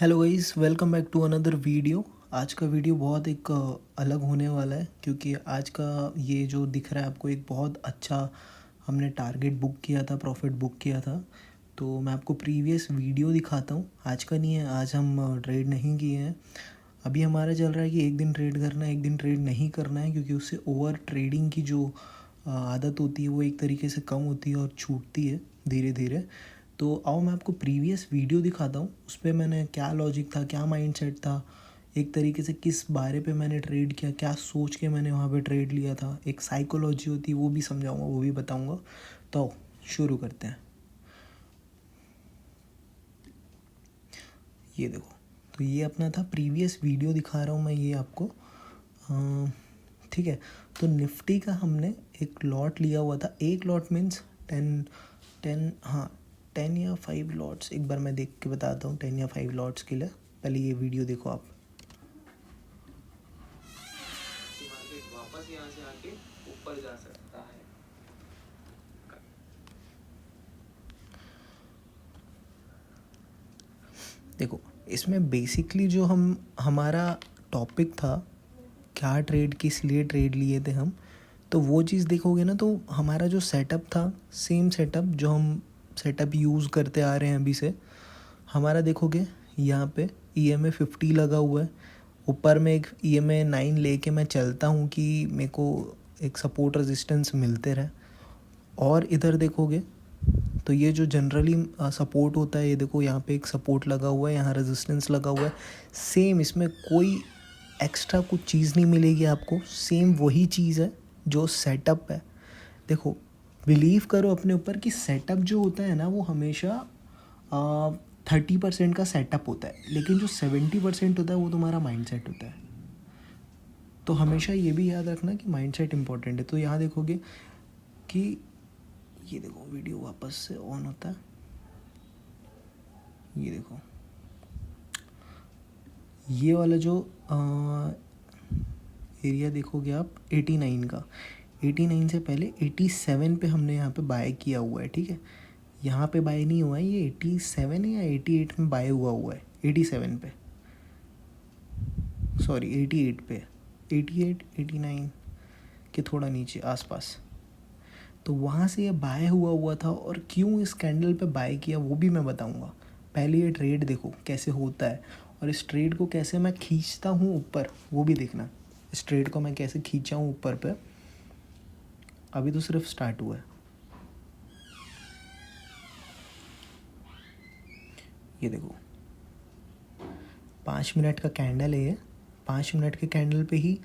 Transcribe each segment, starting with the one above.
Hello guys, welcome back to another video. आज का video बहुत एक अलग होने वाला है क्योंकि आज का ये जो दिख रहा है आपको एक बहुत अच्छा हमने टारगेट बुक किया था, प्रॉफिट बुक किया था। तो मैं आपको प्रीवियस वीडियो दिखाता हूँ। आज का नहीं है, आज हम ट्रेड नहीं किए हैं। अभी हमारा चल रहा है कि एक दिन ट्रेड करना है, एक दिन ट्रेड नहीं करना है, क्योंकि उससे ओवर ट्रेडिंग की जो आदत होती है वो एक तरीके से कम होती है और छूटती है धीरे धीरे। तो आओ मैं आपको प्रीवियस वीडियो दिखाता हूँ, उस पर मैंने क्या लॉजिक था, क्या माइंडसेट था, एक तरीके से किस बारे पे मैंने ट्रेड किया, क्या सोच के मैंने वहाँ पे ट्रेड लिया था, एक साइकोलॉजी होती है वो भी समझाऊंगा, वो भी बताऊंगा। तो आओ शुरू करते हैं। ये देखो, तो ये अपना था प्रीवियस वीडियो दिखा रहा हूँ मैं ये आपको। ठीक है। तो निफ्टी का हमने एक लॉट लिया हुआ था। एक लॉट मीन्स 10, हाँ 10 या 5 लॉट्स। एक बार मैं देख के बताता हूँ 10 या 5 लॉट्स के लिए। पहले ये वीडियो देखो आप। मार्केट वापस यहाँ से आके ऊपर जा सकता है। देखो, इसमें बेसिकली जो हमारा टॉपिक था, क्या ट्रेड किस लिए ट्रेड लिए थे हम, तो वो चीज़ देखोगे ना, तो हमारा जो सेटअप था, सेम सेटअप जो हम सेटअप यूज़ करते आ रहे हैं अभी से। हमारा देखोगे यहाँ पे EMA 50 लगा हुआ है। ऊपर में एक EMA 9 लेके मैं चलता हूँ कि मेरे को एक सपोर्ट रेजिस्टेंस मिलते रहे। और इधर देखोगे तो ये जो जनरली सपोर्ट होता है, ये देखो यहाँ पे एक सपोर्ट लगा हुआ है, यहाँ रेजिस्टेंस लगा हुआ है। सेम, इसमें कोई एक्स्ट्रा कुछ चीज़ नहीं मिलेगी आपको, सेम वही चीज़ है जो सेटअप है। देखो, बिलीव करो अपने ऊपर कि सेटअप जो होता है ना वो हमेशा 30% का सेटअप होता है, लेकिन जो 70% होता है वो तुम्हारा माइंडसेट होता है। तो हमेशा ये भी याद रखना कि माइंडसेट इंपॉर्टेंट है। तो यहाँ देखोगे कि ये देखो वीडियो वापस से ऑन होता है। ये देखो, ये वाला जो एरिया देखोगे आप 89 का, 89 से पहले 87 पे हमने यहाँ पे बाय किया हुआ है। ठीक है, यहाँ पे बाय नहीं हुआ है, ये 87 या 88 में बाय हुआ है। 87 पे, सॉरी 88 पे, 88 89 के थोड़ा नीचे आसपास। तो वहाँ से ये बाय हुआ था, और क्यों इस कैंडल पे बाय किया वो भी मैं बताऊँगा। पहले ये ट्रेड देखो कैसे होता है, और इस ट्रेड को कैसे मैं खींचता हूँ ऊपर वो भी देखना। इस ट्रेड को मैं कैसे खींचा हूँ ऊपर पे। अभी तो सिर्फ स्टार्ट हुआ है। ये देखो 5 मिनट का कैंडल है ये। 5 मिनट के कैंडल पे ही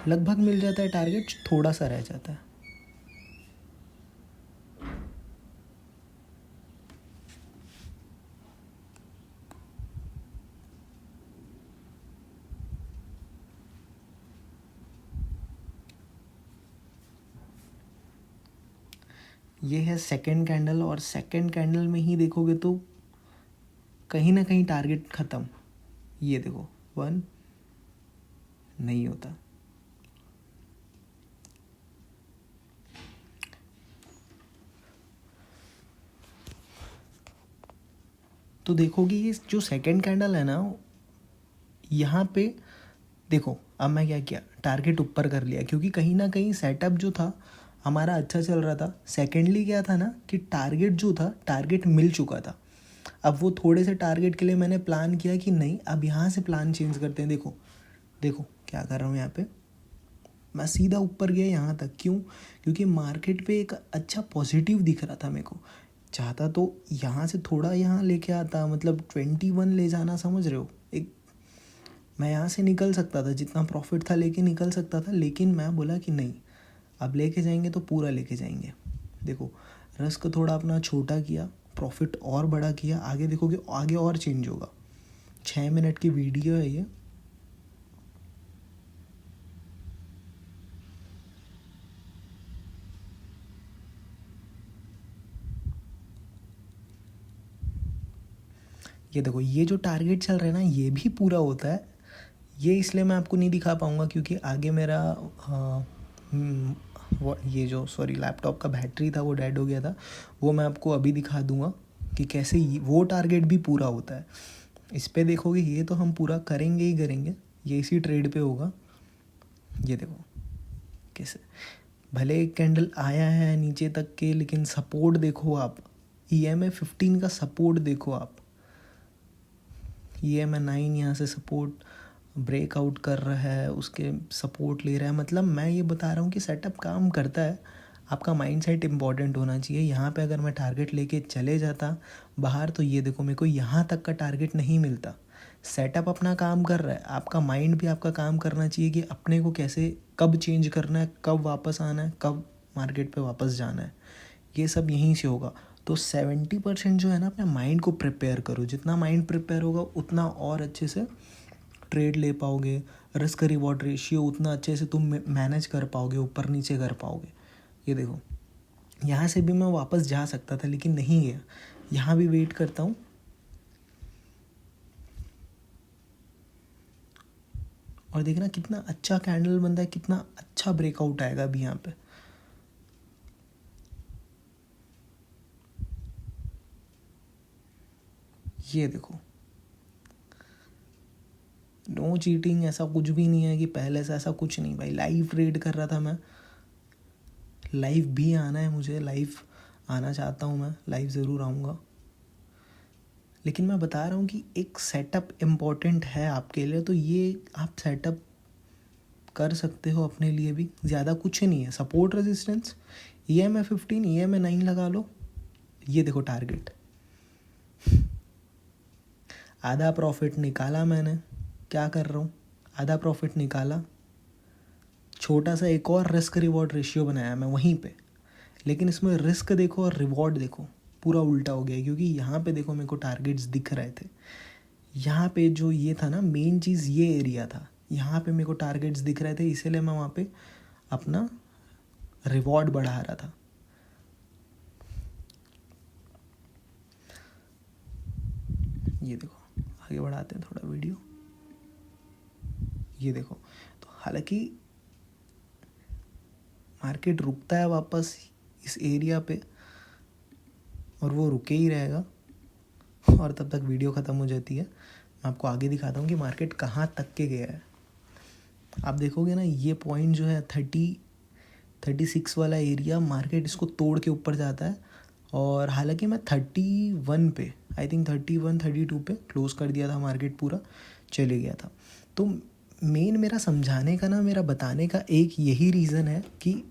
लगभग मिल जाता है टारगेट, थोड़ा सा रह जाता है। ये है सेकंड कैंडल, और सेकंड कैंडल में ही देखोगे तो कहीं ना कहीं टारगेट ख़त्म। ये देखो 1 नहीं होता। तो देखोगे ये जो सेकंड कैंडल है ना, यहाँ पे देखो अब मैं क्या किया, टारगेट ऊपर कर लिया, क्योंकि कहीं ना कहीं सेटअप जो था हमारा अच्छा चल रहा था। सेकेंडली क्या था ना कि टारगेट जो था, टारगेट मिल चुका था। अब वो थोड़े से टारगेट के लिए मैंने प्लान किया कि नहीं, अब यहाँ से प्लान चेंज करते हैं। देखो देखो क्या कर रहा हूँ यहाँ पे, मैं सीधा ऊपर गया यहाँ तक। क्यों? क्योंकि मार्केट पे एक अच्छा पॉजिटिव दिख रहा था मेरे को। चाहता तो यहाँ से थोड़ा यहाँ लेके आता, मतलब 21 ले जाना, समझ रहे हो। एक मैं यहाँ से निकल सकता था, जितना प्रॉफिट था लेके निकल सकता था, लेकिन मैं बोला कि नहीं, अब लेके जाएंगे तो पूरा लेके जाएंगे। देखो, रिस्क थोड़ा अपना छोटा किया, प्रॉफिट और बड़ा किया। आगे देखोगे आगे और चेंज होगा। 6 मिनट की वीडियो है ये। ये देखो, ये जो टारगेट चल रहा है ना ये भी पूरा होता है। ये इसलिए मैं आपको नहीं दिखा पाऊँगा क्योंकि आगे मेरा ये जो सॉरी लैपटॉप का बैटरी था वो डेड हो गया था। वो मैं आपको अभी दिखा दूँगा कि कैसे वो टारगेट भी पूरा होता है। इस पे देखोगे ये तो हम पूरा करेंगे ही करेंगे, ये इसी ट्रेड पे होगा। ये देखो कैसे भले एक कैंडल आया है नीचे तक के, लेकिन सपोर्ट देखो आप, EMA 15 का सपोर्ट देखो आप, EMA 9 यहाँ से सपोर्ट ब्रेकआउट कर रहा है, उसके सपोर्ट ले रहा है। मतलब मैं ये बता रहा हूँ कि सेटअप काम करता है, आपका माइंडसेट इम्पॉर्टेंट होना चाहिए। यहाँ पे अगर मैं टारगेट लेके चले जाता बाहर, तो ये देखो मेरे को यहाँ तक का टारगेट नहीं मिलता। सेटअप अपना काम कर रहा है, आपका माइंड भी आपका काम करना चाहिए कि अपने को कैसे, कब चेंज करना है, कब वापस आना है, कब मार्केट पे वापस जाना है, ये सब यहीं से होगा। तो 70% जो है ना, अपने माइंड को प्रिपेयर करो। जितना माइंड प्रिपेयर होगा उतना और अच्छे से ट्रेड ले पाओगे, रिस्क रिवॉर्ड रेशियो उतना अच्छे से तुम मैनेज कर पाओगे, ऊपर नीचे कर पाओगे। ये देखो यहाँ से भी मैं वापस जा सकता था लेकिन नहीं गया, यहाँ भी वेट करता हूँ। और देखना कितना अच्छा कैंडल बनता है, कितना अच्छा ब्रेकआउट आएगा अभी यहाँ पे। ये देखो नो चीटिंग, ऐसा कुछ भी नहीं है कि पहले से, ऐसा कुछ नहीं भाई। लाइव ट्रेड कर रहा था मैं, लाइव भी आना है मुझे, लाइव आना चाहता हूँ मैं, लाइव ज़रूर आऊँगा। लेकिन मैं बता रहा हूँ कि एक सेटअप इम्पॉर्टेंट है आपके लिए, तो ये आप सेटअप कर सकते हो अपने लिए भी, ज़्यादा कुछ नहीं है। सपोर्ट रेजिस्टेंस EMA 15 EMA 9 लगा लो। ये देखो टारगेट, आधा प्रॉफिट निकाला मैंने, क्या कर रहा हूँ, आधा प्रॉफिट निकाला, छोटा सा एक और रिस्क रिवॉर्ड रेशियो बनाया मैं वहीं पे। लेकिन इसमें रिस्क देखो और रिवॉर्ड देखो, पूरा उल्टा हो गया। क्योंकि यहाँ पे देखो मेरे को टारगेट्स दिख रहे थे, यहाँ पे जो ये था ना मेन चीज़, ये एरिया था, यहाँ पे मेरे को टारगेट्स दिख रहे थे, इसीलिए मैं वहाँ पे अपना रिवॉर्ड बढ़ा रहा था। ये देखो आगे बढ़ाते हैं थोड़ा वीडियो। ये देखो, तो हालांकि मार्केट रुकता है वापस इस एरिया पे, और वो रुके ही रहेगा, और तब तक वीडियो ख़त्म हो जाती है। मैं आपको आगे दिखाता हूँ कि मार्केट कहाँ तक के गया है। आप देखोगे ना, ये पॉइंट जो है 36 वाला एरिया, मार्केट इसको तोड़ के ऊपर जाता है। और हालांकि मैं 31 पे, आई थिंक 31-32 पे क्लोज़ कर दिया था, मार्केट पूरा चले गया था। तो मेन मेरा समझाने का ना, मेरा बताने का एक यही रीज़न है कि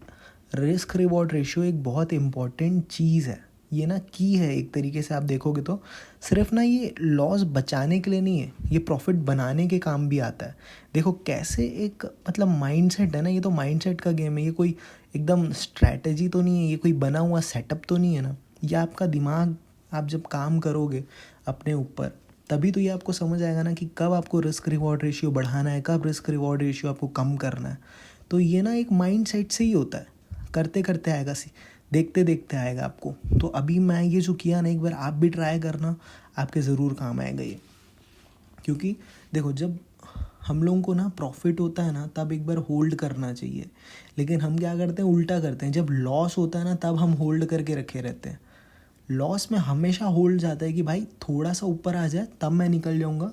रिस्क रिवॉर्ड रेशियो एक बहुत इम्पॉर्टेंट चीज़ है। ये ना की है एक तरीके से, आप देखोगे तो सिर्फ ना ये लॉस बचाने के लिए नहीं है, ये प्रॉफिट बनाने के काम भी आता है। देखो कैसे एक, मतलब माइंडसेट है ना, ये तो माइंडसेट का गेम है, ये कोई एकदम स्ट्रैटेजी तो नहीं है, ये कोई बना हुआ सेटअप तो नहीं है ना। ये आपका दिमाग, आप जब काम करोगे अपने ऊपर, तभी तो ये आपको समझ आएगा ना कि कब आपको रिस्क रिवॉर्ड रेशियो बढ़ाना है, कब रिस्क रिवॉर्ड रेशियो आपको कम करना है। तो ये ना एक माइंड सेट से ही होता है, करते करते आएगा, देखते देखते आएगा आपको। तो अभी मैं ये जो किया ना, एक बार आप भी ट्राई करना, आपके ज़रूर काम आएगा ये। क्योंकि देखो जब हम लोगों को ना प्रॉफिट होता है ना, तब एक बार होल्ड करना चाहिए। लेकिन हम क्या करते हैं, उल्टा करते हैं। जब लॉस होता है ना, तब हम होल्ड करके रखे रहते हैं। लॉस में हमेशा होल्ड जाता है कि भाई थोड़ा सा ऊपर आ जाए तब मैं निकल जाऊंगा,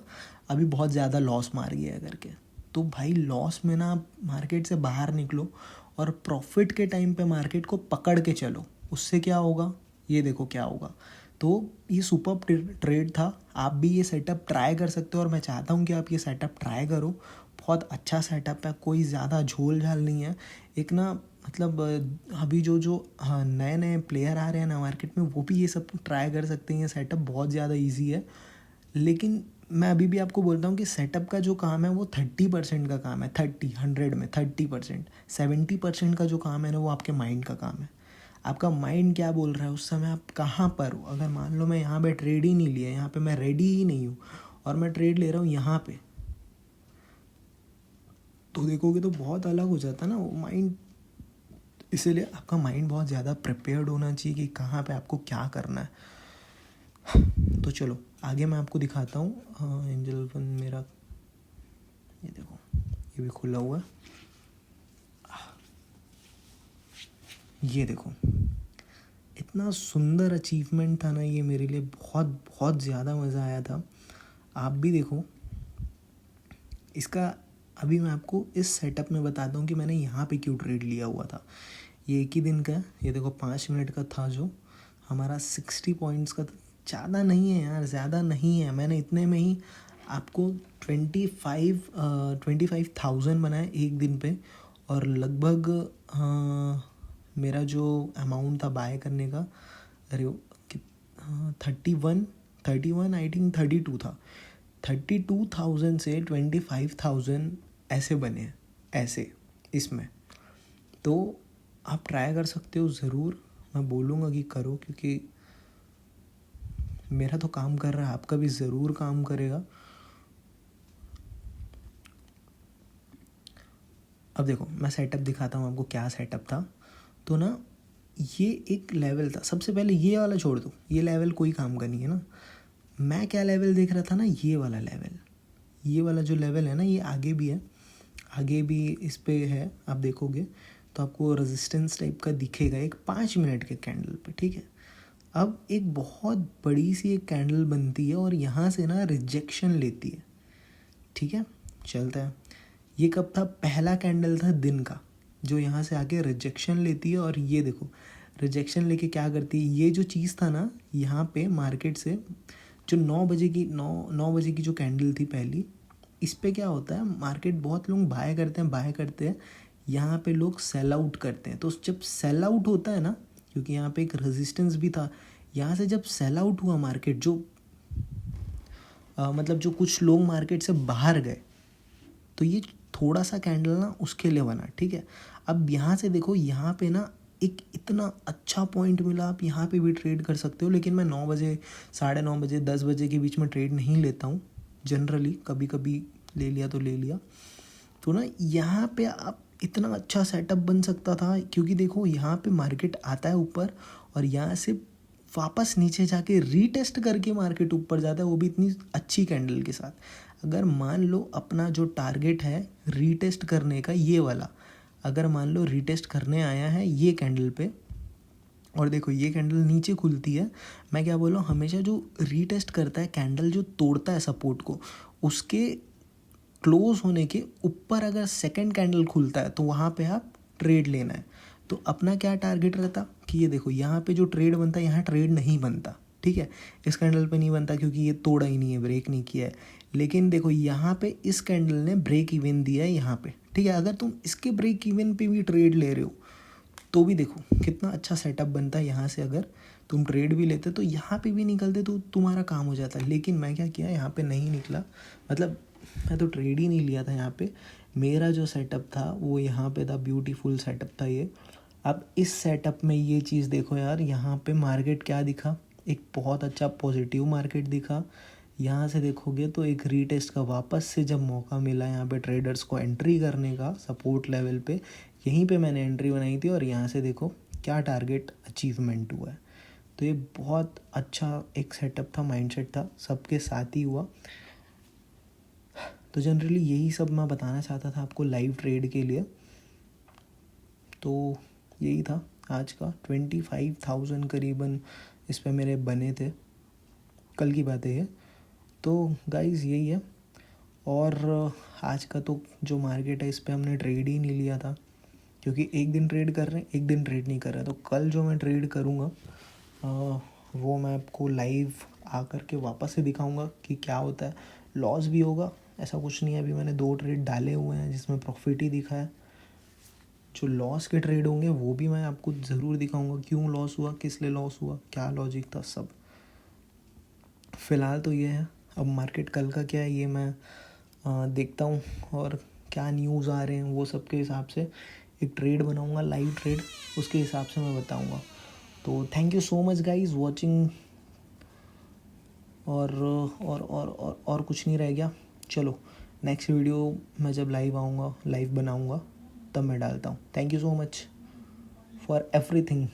अभी बहुत ज़्यादा लॉस मार गया है करके। तो भाई लॉस में ना मार्केट से बाहर निकलो, और प्रॉफिट के टाइम पे मार्केट को पकड़ के चलो। उससे क्या होगा, ये देखो क्या होगा। तो ये सुपर ट्रेड था, आप भी ये सेटअप ट्राई कर सकते हो, और मैं चाहता हूँ कि आप ये सेटअप ट्राई करो। बहुत अच्छा सेटअप है, कोई ज़्यादा झोल झाल नहीं है। एक ना मतलब अभी जो हाँ नए नए प्लेयर आ रहे हैं ना मार्केट में, वो भी ये सब ट्राई कर सकते हैं। ये सेटअप बहुत ज़्यादा इजी है। लेकिन मैं अभी भी आपको बोलता हूँ कि सेटअप का जो काम है वो 30% का काम है। 100 में 30%, 70% का जो काम है ना, वो आपके माइंड का काम है। आपका माइंड क्या बोल रहा है उस समय, आप कहाँ पर हो। अगर मान लो मैं यहाँ पे ट्रेड ही नहीं लिया, यहाँ पे मैं रेडी ही नहीं हूँ, और मैं ट्रेड ले रहा हूँ यहाँ पे, तो देखोगे तो बहुत अलग हो जाता है ना वो माइंड। इसीलिए आपका माइंड बहुत ज़्यादा प्रिपेयर्ड होना चाहिए कि कहाँ पे आपको क्या करना है। तो चलो आगे मैं आपको दिखाता हूँ। एंजल वन मेरा, ये देखो ये भी खुला हुआ है। ये देखो इतना सुंदर अचीवमेंट था ना ये मेरे लिए, बहुत बहुत ज़्यादा मज़ा आया था। आप भी देखो इसका। अभी मैं आपको इस सेटअप में बताता हूँ कि मैंने यहाँ पे क्यों ट्रेड लिया हुआ था। ये एक ही दिन का है, ये देखो 5 मिनट का था जो हमारा 60 पॉइंट्स का था। ज़्यादा नहीं है यार, ज़्यादा नहीं है। मैंने इतने में ही आपको 25,000 बनाए एक दिन पे। और लगभग मेरा जो अमाउंट था बाय करने का, अरे 31 आई थिंक 32 था। 32,000 से 25,000 ऐसे बने हैं, ऐसे इसमें। तो आप ट्राई कर सकते हो ज़रूर, मैं बोलूँगा कि करो, क्योंकि मेरा तो काम कर रहा है, आपका भी ज़रूर काम करेगा। अब देखो मैं सेटअप दिखाता हूँ आपको, क्या सेटअप था। तो ना ये एक लेवल था, सबसे पहले ये वाला छोड़ दो, ये लेवल कोई काम का नहीं है ना। मैं क्या लेवल देख रहा था ना, ये वाला लेवल, ये वाला जो लेवल है ना, ये आगे भी है, आगे भी इस पे है। आप देखोगे तो आपको रेजिस्टेंस टाइप का दिखेगा एक 5 मिनट के कैंडल पे, ठीक है। अब एक बहुत बड़ी सी एक कैंडल बनती है और यहाँ से ना रिजेक्शन लेती है, ठीक है। चलता है, ये कब था, पहला कैंडल था दिन का, जो यहाँ से आके रिजेक्शन लेती है। और ये देखो रिजेक्शन लेके क्या करती है, ये जो चीज़ था ना यहाँ पे मार्केट से जो 9 बजे की जो कैंडल थी पहली, इस पे क्या होता है, मार्केट बहुत लोग बाय करते हैं, यहाँ पे लोग सेल आउट करते हैं। तो जब सेल आउट होता है ना, क्योंकि यहाँ पे एक रेजिस्टेंस भी था, यहाँ से जब सेल आउट हुआ मार्केट, जो मतलब जो कुछ लोग मार्केट से बाहर गए, तो ये थोड़ा सा कैंडल ना उसके लिए बना, ठीक है। अब यहाँ से देखो, यहाँ पे ना एक इतना अच्छा पॉइंट मिला, आप यहाँ पे भी ट्रेड कर सकते हो। लेकिन मैं 9 बजे, 9:30 बजे, 10 बजे के बीच में ट्रेड नहीं लेता हूँ जनरली, कभी कभी ले लिया तो ले लिया। तो ना यहाँ पे आप इतना अच्छा सेटअप बन सकता था, क्योंकि देखो यहाँ पे मार्केट आता है ऊपर और यहाँ से वापस नीचे जाके रीटेस्ट करके मार्केट ऊपर जाता है, वो भी इतनी अच्छी कैंडल के साथ। अगर मान लो अपना जो टारगेट है रीटेस्ट करने का, ये वाला, अगर मान लो रीटेस्ट करने आया है ये कैंडल पे, और देखो ये कैंडल नीचे खुलती है, मैं क्या बोल रहा हूँ, हमेशा जो रीटेस्ट करता है कैंडल, जो तोड़ता है सपोर्ट को, उसके क्लोज होने के ऊपर अगर सेकंड कैंडल खुलता है तो वहाँ पे आप ट्रेड लेना है। तो अपना क्या टारगेट रहता कि ये देखो यहाँ पे जो ट्रेड बनता है, यहाँ ट्रेड नहीं बनता, ठीक है। इस कैंडल पे नहीं बनता क्योंकि ये तोड़ा ही नहीं है, ब्रेक नहीं किया है। लेकिन देखो यहाँ पे इस कैंडल ने ब्रेक इवन दिया है यहाँ पे, ठीक है। अगर तुम इसके ब्रेक इवन पे भी ट्रेड ले रहे हो तो भी देखो कितना अच्छा सेटअप बनता है। यहाँ से अगर तुम ट्रेड भी लेते तो यहाँ पे भी निकलते तो तुम्हारा काम हो जाता है। लेकिन मैं क्या किया, यहाँ पे नहीं निकला, मतलब मैं तो ट्रेड ही नहीं लिया था यहाँ पे। मेरा जो सेटअप था वो यहाँ पे था, ब्यूटीफुल सेटअप था ये। अब इस सेटअप में ये चीज़ देखो यार, यहाँ पे मार्केट क्या दिखा, एक बहुत अच्छा पॉजिटिव मार्केट दिखा। यहाँ से देखोगे तो एक रीटेस्ट का वापस से जब मौका मिला यहाँ पे ट्रेडर्स को एंट्री करने का सपोर्ट लेवल पे, यहीं पे मैंने एंट्री बनाई थी और यहाँ से देखो क्या टारगेट अचीवमेंट हुआ है। तो ये बहुत अच्छा एक सेटअप था, माइंडसेट था, सबके साथ ही हुआ। तो जनरली यही सब मैं बताना चाहता था आपको लाइव ट्रेड के लिए। तो यही था आज का, 25,000 करीबन इस पे मेरे बने थे, कल की बात है ये। तो गाइज़ यही है। और आज का तो जो मार्केट है इस पे हमने ट्रेड ही नहीं लिया था, क्योंकि एक दिन ट्रेड कर रहे हैं, एक दिन ट्रेड नहीं कर रहे हैं। तो कल जो मैं ट्रेड करूँगा वो मैं आपको लाइव आकर के वापस से दिखाऊंगा कि क्या होता है। लॉस भी होगा, ऐसा कुछ नहीं है। अभी मैंने 2 ट्रेड डाले हुए हैं जिसमें प्रॉफिट ही दिखा है। जो लॉस के ट्रेड होंगे वो भी मैं आपको ज़रूर दिखाऊंगा, क्यों लॉस हुआ, किस लिए लॉस हुआ, क्या लॉजिक था, सब। फ़िलहाल तो ये है, अब मार्केट कल का क्या है ये मैं देखता हूँ, और क्या न्यूज़ आ रहे हैं वो सब के हिसाब से एक ट्रेड बनाऊंगा, लाइव ट्रेड, उसके हिसाब से मैं बताऊंगा। तो thank you so much guys watching. और कुछ नहीं रह गया। चलो नेक्स्ट वीडियो मैं जब लाइव आऊँगा, लाइव बनाऊँगा, तब मैं डालता हूँ। Thank you so much for everything.